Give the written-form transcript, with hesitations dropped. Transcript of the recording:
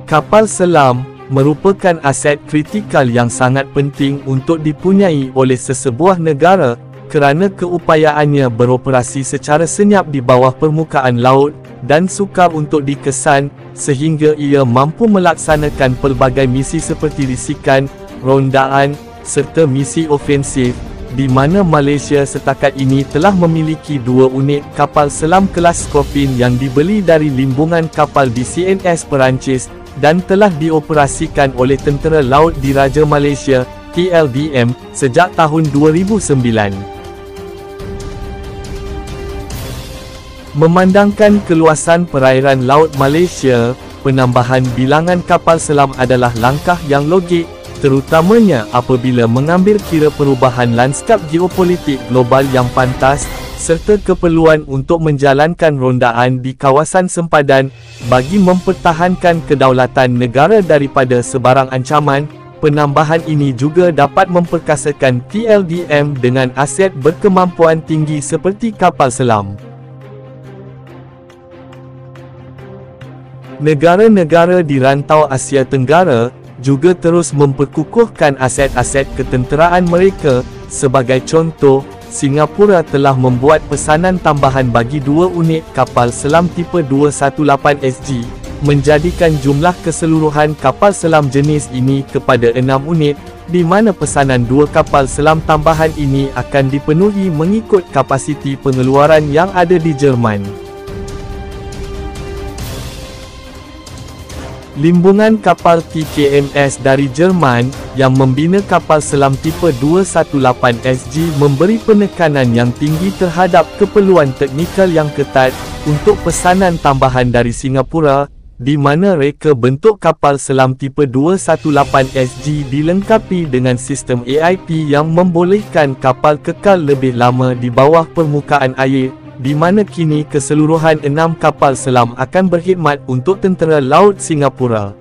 Kapal selam merupakan aset kritikal yang sangat penting untuk dipunyai oleh sesebuah negara kerana keupayaannya beroperasi secara senyap di bawah permukaan laut dan sukar untuk dikesan sehingga ia mampu melaksanakan pelbagai misi seperti risikan, rondaan, serta misi ofensif, di mana Malaysia setakat ini telah memiliki 2 unit kapal selam kelas Scorpene yang dibeli dari limbungan kapal di CNS Perancis dan telah dioperasikan oleh Tentera Laut Diraja Malaysia, TLDM, sejak tahun 2009. Memandangkan keluasan perairan laut Malaysia, penambahan bilangan kapal selam adalah langkah yang logik, terutamanya apabila mengambil kira perubahan lanskap geopolitik global yang pantas, serta keperluan untuk menjalankan rondaan di kawasan sempadan, bagi mempertahankan kedaulatan negara daripada sebarang ancaman. Penambahan ini juga dapat memperkasakan TLDM dengan aset berkemampuan tinggi seperti kapal selam. Negara-negara di rantau Asia Tenggara juga terus memperkukuhkan aset-aset ketenteraan mereka. Sebagai contoh, Singapura telah membuat pesanan tambahan bagi 2 unit kapal selam tipe 218SG, menjadikan jumlah keseluruhan kapal selam jenis ini kepada 6 unit, di mana pesanan 2 kapal selam tambahan ini akan dipenuhi mengikut kapasiti pengeluaran yang ada di Jerman. Limbungan kapal TKMS dari Jerman, yang membina kapal selam tipe 218SG memberi penekanan yang tinggi terhadap keperluan teknikal yang ketat, untuk pesanan tambahan dari Singapura, di mana reka bentuk kapal selam tipe 218SG dilengkapi dengan sistem AIP yang membolehkan kapal kekal lebih lama di bawah permukaan air, di mana kini keseluruhan 6 kapal selam akan berkhidmat untuk Tentera Laut Singapura.